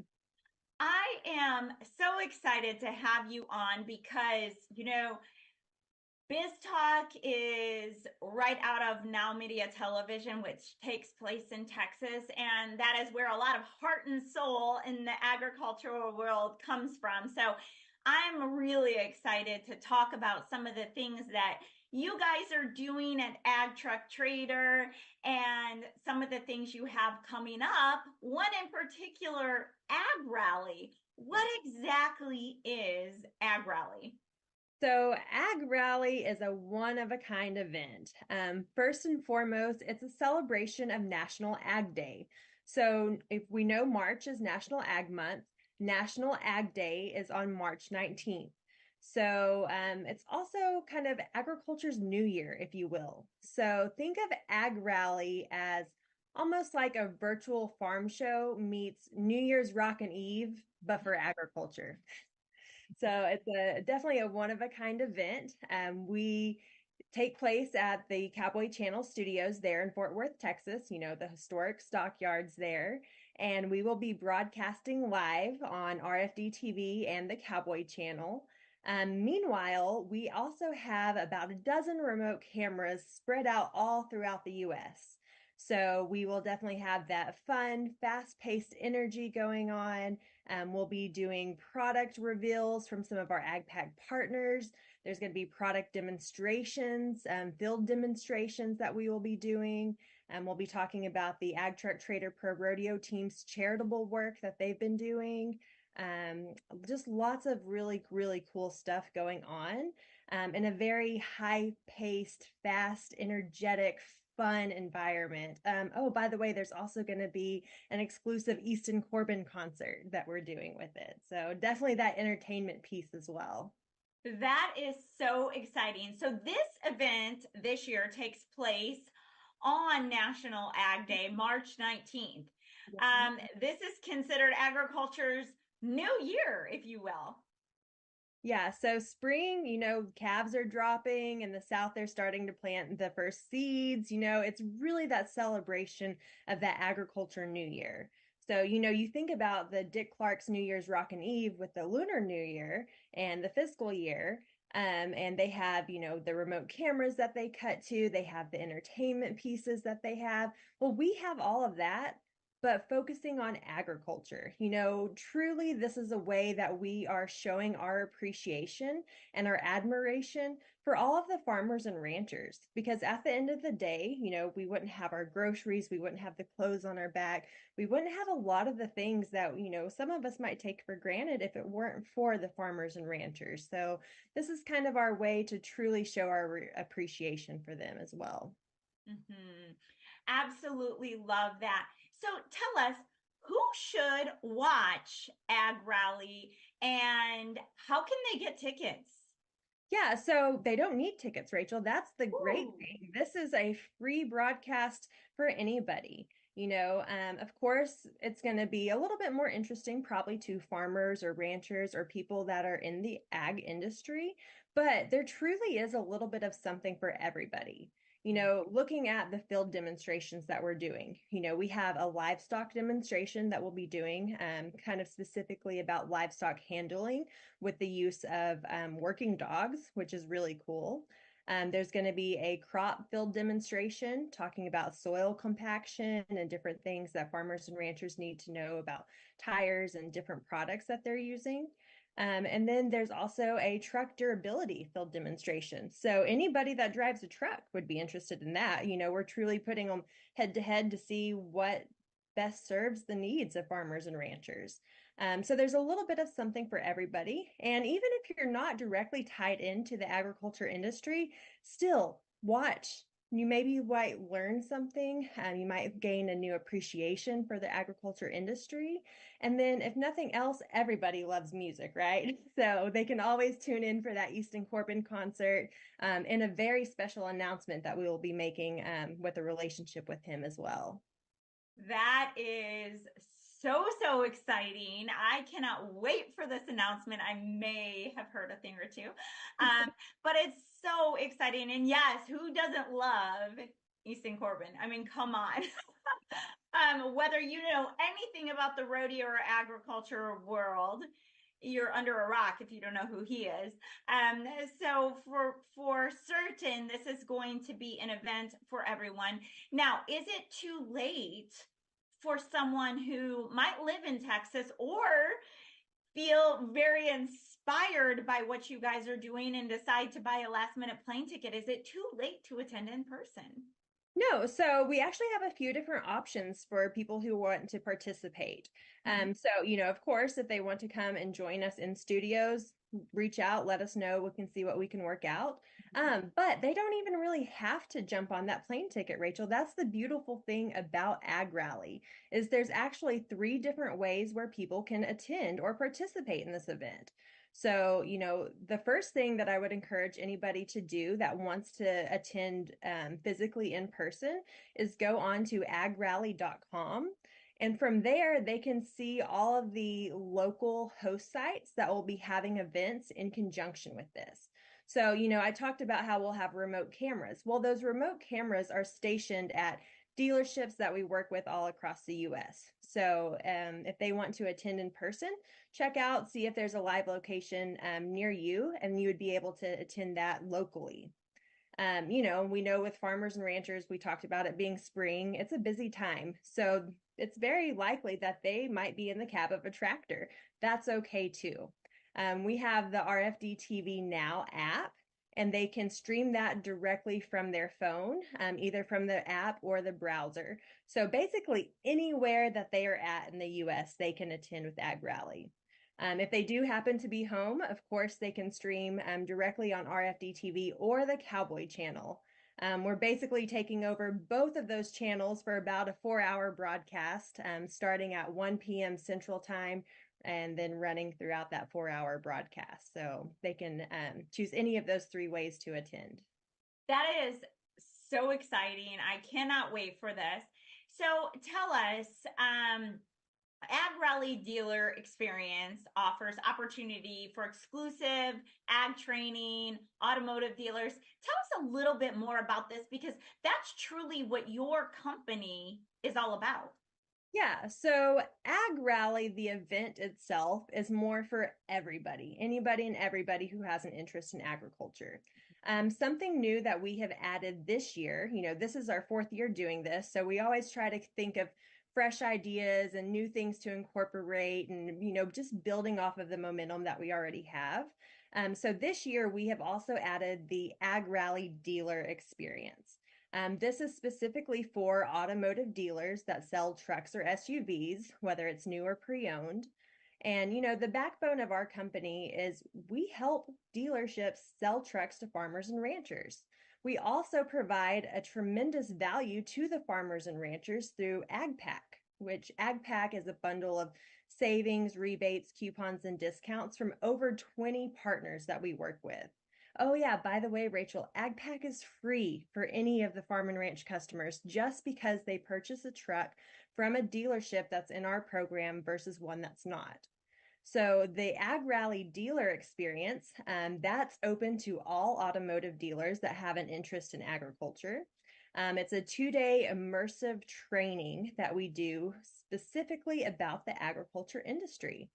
I am so excited to have you on because, Biz Talk is right out of NowMedia Television, which takes place in Texas, and that is where a lot of heart and soul in the agricultural world comes from. So I'm really excited to talk about some of the things that you guys are doing at Ag Truck Trader and some of the things you have coming up. One in particular, Ag Rally. What exactly is Ag Rally? So Ag Rally is a one-of-a-kind event. First and foremost, it's a celebration of National Ag Day. So if we know March is National Ag Month, National Ag Day is on March 19th. So it's also kind of agriculture's new year, if you will. So think of Ag Rally as almost like a virtual farm show meets New Year's Rockin' Eve, but for agriculture. So it's definitely a one-of-a-kind event. We take place at the Cowboy Channel Studios there in Fort Worth, Texas, the historic stockyards there. And we will be broadcasting live on RFD TV and the Cowboy Channel. Meanwhile, we also have about a dozen remote cameras spread out all throughout the U.S. So we will definitely have that fun, fast-paced energy going on. We'll be doing product reveals from some of our AgPack partners. There's going to be product demonstrations, field demonstrations that we will be doing. We'll be talking about the Ag Truck Trader Pro Rodeo team's charitable work that they've been doing. Just lots of really, really cool stuff going on in a very high-paced, fast, energetic, fun environment. Oh, by the way, there's also going to be an exclusive Easton Corbin concert that we're doing with it. So definitely that entertainment piece as well. That is so exciting. So this event this year takes place on National Ag Day, March 19th. This is considered agriculture's new year, if you will. Yeah, so spring, calves are dropping. In the South, they're starting to plant the first seeds. It's really that celebration of that agriculture new year. So, you think about the Dick Clark's New Year's Rockin' Eve with the Lunar New Year and the fiscal year. And they have, the remote cameras that they cut to. They have the entertainment pieces that they have. Well, we have all of that, but focusing on agriculture. Truly this is a way that we are showing our appreciation and our admiration for all of the farmers and ranchers, because at the end of the day, we wouldn't have our groceries, we wouldn't have the clothes on our back, we wouldn't have a lot of the things that, some of us might take for granted if it weren't for the farmers and ranchers. So this is kind of our way to truly show our appreciation for them as well. Mm-hmm. Absolutely love that. So tell us, who should watch Ag Rally and how can they get tickets? Yeah, so they don't need tickets, Rachel. That's the great thing. This is a free broadcast for anybody. Of course, it's going to be a little bit more interesting probably to farmers or ranchers or people that are in the ag industry, but there truly is a little bit of something for everybody. Looking at the field demonstrations that we're doing, we have a livestock demonstration that we'll be doing kind of specifically about livestock handling with the use of working dogs, which is really cool. There's going to be a crop field demonstration talking about soil compaction and different things that farmers and ranchers need to know about tires and different products that they're using. And then there's also a truck durability field demonstration. So anybody that drives a truck would be interested in that. We're truly putting them head to head to see what best serves the needs of farmers and ranchers. So there's a little bit of something for everybody. And even if you're not directly tied into the agriculture industry, still watch. You maybe might learn something. You might gain a new appreciation for the agriculture industry. And then if nothing else, everybody loves music, right? So they can always tune in for that Easton Corbin concert and a very special announcement that we will be making with a relationship with him as well. That is so exciting. I cannot wait for this announcement. I may have heard a thing or two, but it's so exciting. And yes, who doesn't love Easton Corbin? I mean, come on. Whether you know anything about the rodeo or agriculture world, you're under a rock if you don't know who he is. So for certain, this is going to be an event for everyone. Now, is it too late for someone who might live in Texas or feel very inspired by what you guys are doing and decide to buy a last minute plane ticket? Is it too late to attend in person? No, so we actually have a few different options for people who want to participate. So, of course, if they want to come and join us in studios, reach out, let us know. We can see what we can work out. But they don't even really have to jump on that plane ticket, Rachel. That's the beautiful thing about Ag Rally is there's actually 3 different ways where people can attend or participate in this event. So, the first thing that I would encourage anybody to do that wants to attend physically in person is go on to agrally.com. And from there, they can see all of the local host sites that will be having events in conjunction with this. So, I talked about how we'll have remote cameras. Well, those remote cameras are stationed at dealerships that we work with all across the U.S. So if they want to attend in person, check out, see if there's a live location near you, and you would be able to attend that locally. We know with farmers and ranchers, we talked about it being spring, it's a busy time. So it's very likely that they might be in the cab of a tractor. That's okay too. We have the RFD TV Now app, and they can stream that directly from their phone, either from the app or the browser. So basically anywhere that they are at in the US, they can attend with Ag Rally. If they do happen to be home, of course, they can stream directly on RFD TV or the Cowboy channel. We're basically taking over both of those channels for about a 4-hour broadcast, starting at 1 p.m. Central Time, and then running throughout that 4-hour broadcast. So they can choose any of those 3 ways to attend. That is so exciting. I cannot wait for this. So tell us, Ag Rally Dealer Experience offers opportunity for exclusive ag training, automotive dealers. Tell us a little bit more about this, because that's truly what your company is all about. Yeah, so Ag Rally, the event itself, is more for everybody, anybody and everybody who has an interest in agriculture. Something new that we have added this year, this is our 4th year doing this, so we always try to think of fresh ideas and new things to incorporate and, just building off of the momentum that we already have. So this year, we have also added the Ag Rally Dealer Experience. This is specifically for automotive dealers that sell trucks or SUVs, whether it's new or pre-owned. And, the backbone of our company is we help dealerships sell trucks to farmers and ranchers. We also provide a tremendous value to the farmers and ranchers through AgPack, which AgPack is a bundle of savings, rebates, coupons, and discounts from over 20 partners that we work with. Oh, yeah. By the way, Rachel, AgPack is free for any of the Farm and Ranch customers just because they purchase a truck from a dealership that's in our program versus one that's not. So the Ag Rally dealer experience, that's open to all automotive dealers that have an interest in agriculture. It's a 2-day immersive training that we do specifically about the agriculture industry.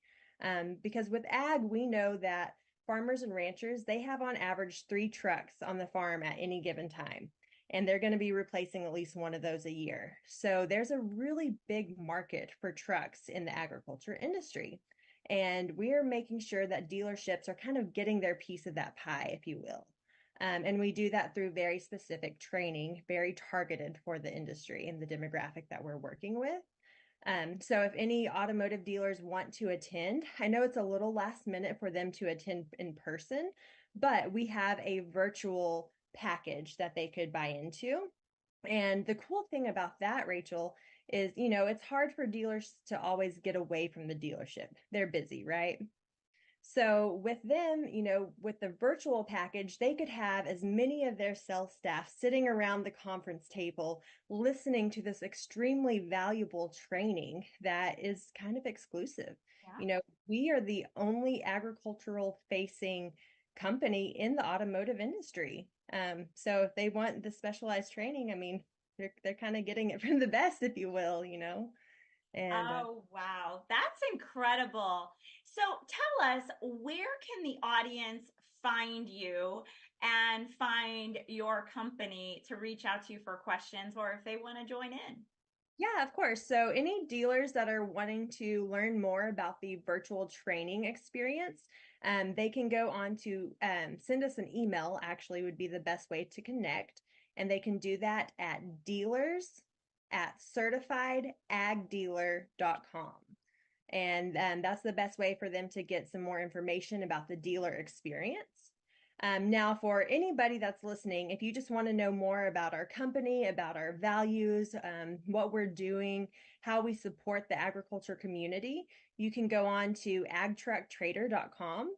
Because with ag, we know that farmers and ranchers, they have on average 3 trucks on the farm at any given time. And they're going to be replacing at least one of those a year. So there's a really big market for trucks in the agriculture industry. And we are making sure that dealerships are kind of getting their piece of that pie, if you will. And we do that through very specific training, very targeted for the industry and the demographic that we're working with. So if any automotive dealers want to attend, I know it's a little last minute for them to attend in person, but we have a virtual package that they could buy into. And the cool thing about that, Rachel, is, it's hard for dealers to always get away from the dealership. They're busy, right? So with them, with the virtual package, they could have as many of their sales staff sitting around the conference table, listening to this extremely valuable training that is kind of exclusive. Yeah. We are the only agricultural facing company in the automotive industry. So if they want the specialized training, I mean, they're kind of getting it from the best, if you will, And oh, wow. That's incredible. So tell us, where can the audience find you and find your company to reach out to you for questions or if they want to join in? Yeah, of course. So any dealers that are wanting to learn more about the virtual training experience, they can go on to send us an email, actually would be the best way to connect. And they can do that at dealers@certifiedagdealer.com. And that's the best way for them to get some more information about the dealer experience. Now, for anybody that's listening, if you just want to know more about our company, about our values, what we're doing, how we support the agriculture community, you can go on to agtrucktrader.com.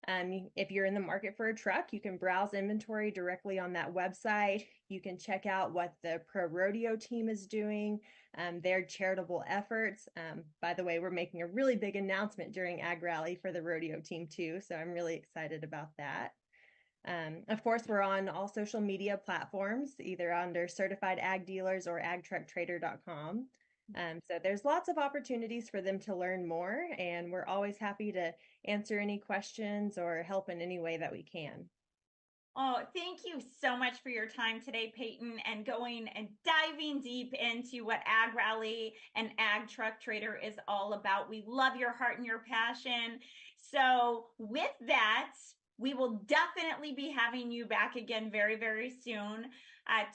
If you're in the market for a truck, you can browse inventory directly on that website. You can check out what the Pro Rodeo team is doing, their charitable efforts. By the way, we're making a really big announcement during Ag Rally for the rodeo team too, so I'm really excited about that. Of course, we're on all social media platforms, either under Certified Ag Dealers or agtrucktrader.com. So there's lots of opportunities for them to learn more, and we're always happy to answer any questions or help in any way that we can. Oh, thank you so much for your time today, Peyton, and going and diving deep into what Ag Rally and Ag Truck Trader is all about. We love your heart and your passion. So with that, we will definitely be having you back again very, very soon.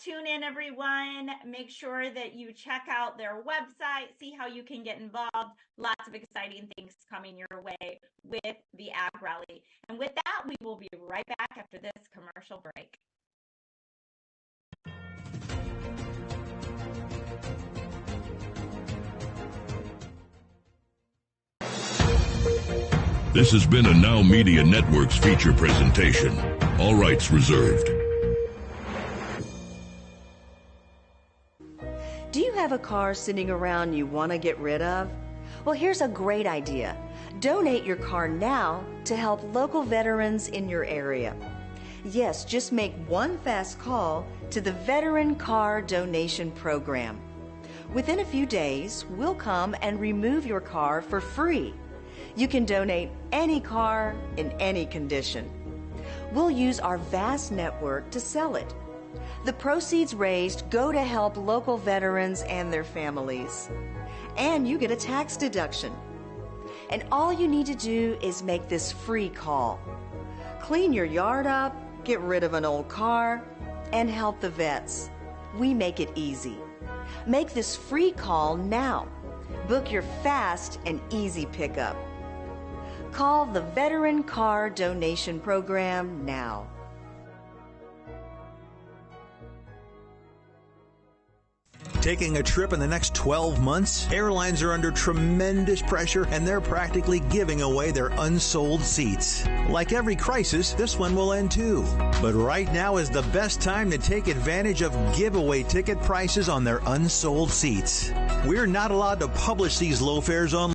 Tune in, everyone. Make sure that you check out their website, see how you can get involved. Lots of exciting things coming your way with the Ag Rally. And with that, we will be right back after this commercial break. This has been a NowMedia Networks feature presentation. All rights reserved. Do you have a car sitting around you want to get rid of? Well, here's a great idea. Donate your car now to help local veterans in your area. Yes, just make one fast call to the Veteran Car Donation Program. Within a few days, we'll come and remove your car for free. You can donate any car in any condition. We'll use our vast network to sell it. The proceeds raised go to help local veterans and their families. And you get a tax deduction. And all you need to do is make this free call. Clean your yard up, get rid of an old car, and help the vets. We make it easy. Make this free call now. Book your fast and easy pickup. Call the Veteran Car Donation Program now. Taking a trip in the next 12 months? Airlines are under tremendous pressure and they're practically giving away their unsold seats. Like every crisis, this one will end too. But right now is the best time to take advantage of giveaway ticket prices on their unsold seats. We're not allowed to publish these low fares online.